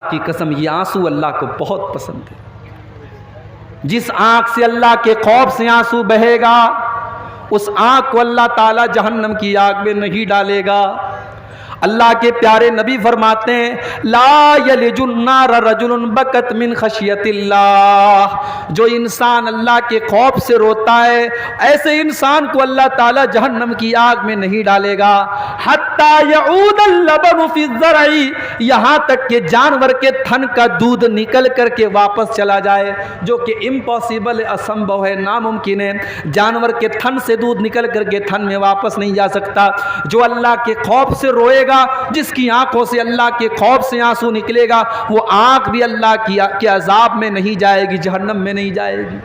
کی قسم یہ آنسو اللہ کو بہت پسند ہے۔ جس آنکھ سے اللہ کے خوف سے آنسو بہے گا اس آنکھ کو اللہ تعالیٰ جہنم کی آگ میں نہیں ڈالے گا۔ اللہ کے پیارے نبی فرماتے ہیں لا یلج النار رجل بکت من خشیت اللہ، جو انسان اللہ کے خوف سے روتا ہے ایسے انسان کو اللہ تعالیٰ جہنم کی آگ میں نہیں ڈالے گا۔ حتی یعود اللبن فی الزرع، یہاں تک کہ جانور کے تھن کا دودھ نکل کر کے واپس چلا جائے، جو کہ امپاسبل ہے، اسمبھو ہے، ناممکن ہے۔ جانور کے تھن سے دودھ نکل کر کے تھن میں واپس نہیں جا سکتا۔ جو اللہ کے خوف سے روئے گا، جس کی آنکھوں سے اللہ کے خوف سے آنسو نکلے گا، وہ آنکھ بھی اللہ کے عذاب میں نہیں جائے گی، جہنم میں نہیں جائے گی۔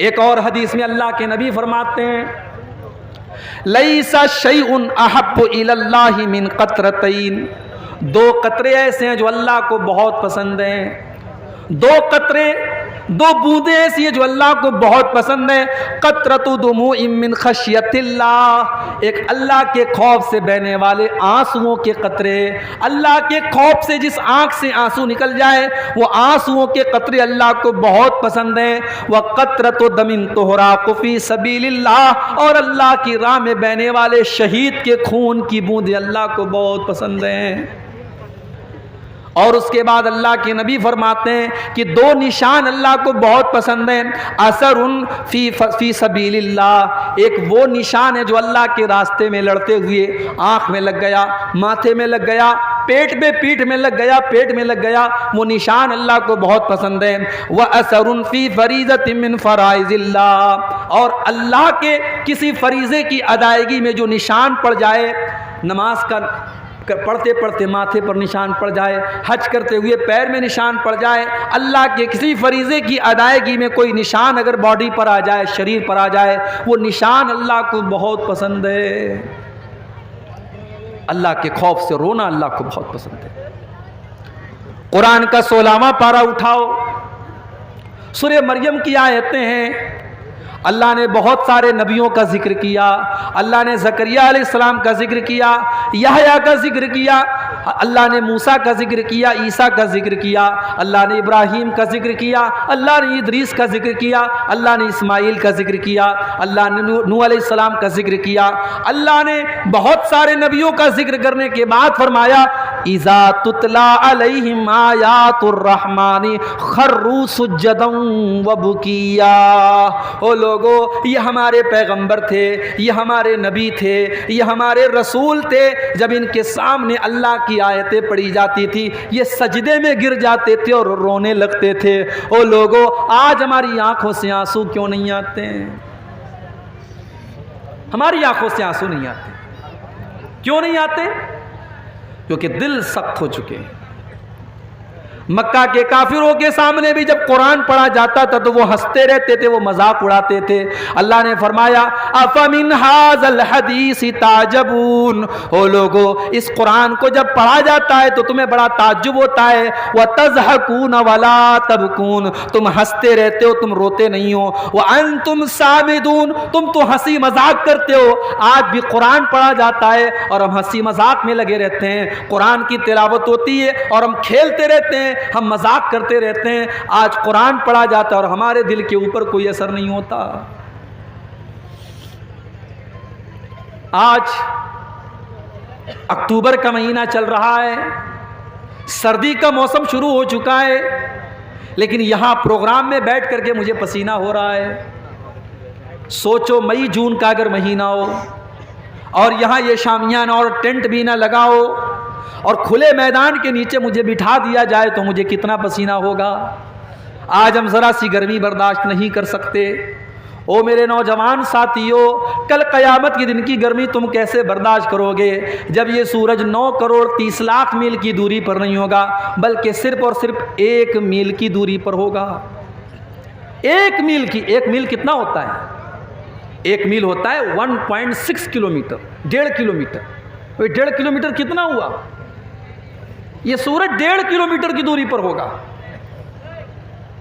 ایک اور حدیث میں اللہ کے نبی فرماتے ہیں لیس شیء احب الی اللہ من قطرتین، دو قطرے ایسے ہیں جو اللہ کو بہت پسند ہیں، دو قطرے، دو بوندیں ایسی ہیں جو اللہ کو بہت پسند ہیں۔ قطرۃ دموع من خشیت اللہ، ایک اللہ کے خوف سے بہنے والے آنسوؤں کے قطرے، اللہ کے خوف سے جس آنکھ سے آنسو نکل جائے وہ آنسوؤں کے قطرے اللہ کو بہت پسند ہیں۔ وقطرۃ دم تحراق فی سبیل اللہ، اور اللہ کی راہ میں بہنے والے شہید کے خون کی بوندیں اللہ کو بہت پسند ہیں۔ اور اس کے بعد اللہ کے نبی فرماتے ہیں کہ دو نشان اللہ کو بہت پسند ہیں۔ اثر فی سبیل اللہ، ایک وہ نشان ہے جو اللہ کے راستے میں لڑتے ہوئے آنکھ میں لگ گیا، ماتھے میں لگ گیا، پیٹ میں، پیٹھ میں لگ گیا، پیٹ میں لگ گیا، وہ نشان اللہ کو بہت پسند ہے۔ وَأَثَرٌ فِي فَرِيضَةٍ مِّن فَرَائِضِ اللَّهِ، اور اللہ کے کسی فریضے کی ادائیگی میں جو نشان پڑ جائے، نماز کا پڑھتے پڑھتے ماتھے پر نشان پڑ جائے، حج کرتے ہوئے پیر میں نشان پڑ جائے، اللہ کے کسی فریضے کی ادائیگی میں کوئی نشان اگر باڈی پر آ جائے، شریر پر آ جائے، وہ نشان اللہ کو بہت پسند ہے۔ اللہ کے خوف سے رونا اللہ کو بہت پسند ہے۔ قرآن کا 16واں پارہ اٹھاؤ، سورہ مریم کی آیتیں ہیں۔ اللہ نے بہت سارے نبیوں کا ذکر کیا، اللہ نے زکریا علیہ السلام کا ذکر کیا، یحییٰ کا ذکر کیا، اللہ نے موسیٰ کا ذکر کیا، عیسیٰ کا ذکر کیا، اللہ نے ابراہیم کا ذکر کیا، اللہ نے ادریس کا ذکر کیا، اللہ نے اسماعیل کا ذکر کیا، اللہ نے نوح علیہ السلام کا ذکر کیا۔ اللہ نے بہت سارے نبیوں کا ذکر کرنے کے بعد فرمایا اذا تتلی علیہم آیات الرحمن خروا سجدا وبکیا، او لوگو یہ ہمارے پیغمبر تھے، یہ ہمارے نبی تھے، یہ ہمارے رسول تھے، جب ان کے سامنے اللہ کی آیتیں پڑھی جاتی تھی یہ سجدے میں گر جاتے تھے اور رونے لگتے تھے۔ او لوگو آج ہماری آنکھوں سے آنسو کیوں نہیں آتے ہیں؟ ہماری آنکھوں سے آنسو نہیں آتے، کیوں نہیں آتے؟ کیونکہ دل سخت ہو چکے ہیں۔ مکہ کے کافروں کے سامنے بھی جب قرآن پڑھا جاتا تھا تو وہ ہنستے رہتے تھے، وہ مذاق اڑاتے تھے۔ اللہ نے فرمایا افمن ھذا الحدیث تعجبون، او لوگو اس قرآن کو جب پڑھا جاتا ہے تو تمہیں بڑا تعجب ہوتا ہے، وتضحکون ولا تبکون، تم ہنستے رہتے ہو، تم روتے نہیں ہو، وانتم سامدون، تم تو ہنسی مذاق کرتے ہو۔ آج بھی قرآن پڑھا جاتا ہے اور ہم ہنسی مذاق میں لگے رہتے ہیں، قرآن کی تلاوت ہوتی ہے اور ہم کھیلتے رہتے ہیں، ہم مذاق کرتے رہتے ہیں۔ آج قرآن پڑھا جاتا ہے اور ہمارے دل کے اوپر کوئی اثر نہیں ہوتا۔ آج اکتوبر کا مہینہ چل رہا ہے، سردی کا موسم شروع ہو چکا ہے، لیکن یہاں پروگرام میں بیٹھ کر کے مجھے پسینہ ہو رہا ہے۔ سوچو مئی جون کا اگر مہینہ ہو اور یہاں یہ شامیانہ اور ٹینٹ بھی نہ لگا ہو اور کھلے میدان کے نیچے مجھے بٹھا دیا جائے تو مجھے کتنا پسینہ ہوگا۔ آج ہم ذرا سی گرمی برداشت نہیں کر سکتے۔ او میرے نوجوان ساتھیو، کل قیامت کے دن کی گرمی تم کیسے برداشت کرو گے جب یہ سورج 9 کروڑ 30 لاکھ میل کی دوری پر نہیں ہوگا بلکہ صرف اور صرف 1 میل کی دوری پر ہوگا۔ 1 میل کی، 1 میل کتنا ہوتا ہے؟ 1 میل ہوتا ہے 1.6 کلومیٹر، 1.5 کلومیٹر۔ 1.5 کلومیٹر کتنا ہوا؟ یہ سورج 1.5 کلومیٹر کی دوری پر ہوگا۔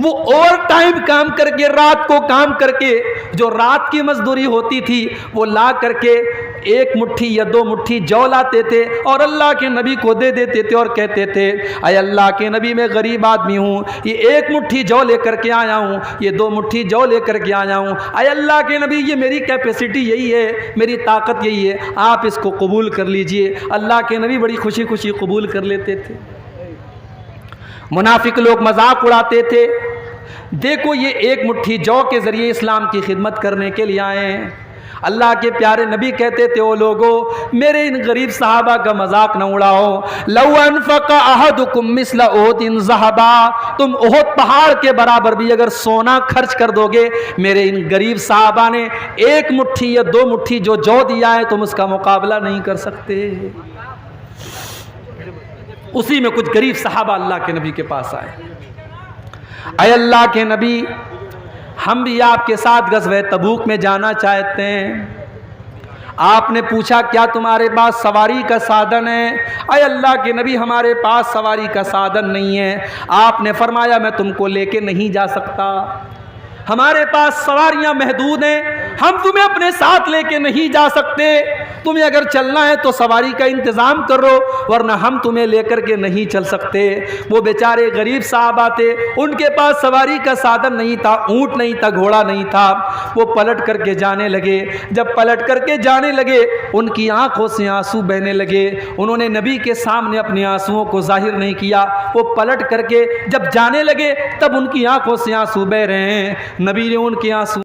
وہ اوور ٹائم کام کر کے رات کو کام کر کے جو رات کی مزدوری ہوتی تھی وہ لا کر کے ایک مٹھی یا دو مٹھی جو لاتے تھے اور اللہ کے نبی کو دے دیتے تھے اور کہتے تھے اے اللہ کے نبی میں غریب آدمی ہوں، یہ ایک مٹھی جو لے کر کے آیا ہوں، یہ دو مٹھی جو لے کر کے آیا ہوں، اے اللہ کے نبی یہ میری کیپیسٹی یہی ہے، میری طاقت یہی ہے، آپ اس کو قبول کر لیجئے۔ اللہ کے نبی بڑی خوشی خوشی قبول کر لیتے تھے۔ منافق لوگ مذاق اڑاتے تھے، دیکھو یہ ایک مٹھی جو کے ذریعے اسلام کی خدمت کرنے کے لیے آئے ہیں۔ اللہ کے پیارے نبی کہتے تھے او لوگو میرے ان غریب صحابہ کا مذاق نہ اڑاؤ، لو انفق احدکم مثل احد ذہبا، تم احد پہاڑ کے برابر بھی اگر سونا خرچ کر دو گے میرے ان غریب صحابہ نے ایک مٹھی یا دو مٹھی جو دیا ہے تم اس کا مقابلہ نہیں کر سکتے۔ اسی میں کچھ غریب صحابہ اللہ کے نبی کے پاس آئے، اے اللہ کے نبی ہم بھی آپ کے ساتھ غزوہ تبوک میں جانا چاہتے ہیں۔ آپ نے پوچھا کیا تمہارے پاس سواری کا سادن ہے؟ اے اللہ کے نبی ہمارے پاس سواری کا سادن نہیں ہے۔ آپ نے فرمایا میں تم کو لے کے نہیں جا سکتا، ہمارے پاس سواریاں محدود ہیں، ہم تمہیں اپنے ساتھ لے کے نہیں جا سکتے، تمہیں اگر چلنا ہے تو سواری کا انتظام کرو ورنہ ہم تمہیں لے کر کے نہیں چل سکتے۔ وہ بیچارے غریب صحابہ تھے، ان کے پاس سواری کا سادن نہیں تھا، اونٹ نہیں تھا، گھوڑا نہیں تھا، وہ پلٹ کر کے جانے لگے۔ جب پلٹ کر کے جانے لگے ان کی آنکھوں سے آنسو بہنے لگے، انہوں نے نبی کے سامنے اپنے آنسوؤں کو ظاہر نہیں کیا، وہ پلٹ کر کے جب جانے لگے تب ان کی آنکھوں سے آنسو بہ رہے ہیں، نبی نے ان کے آنسو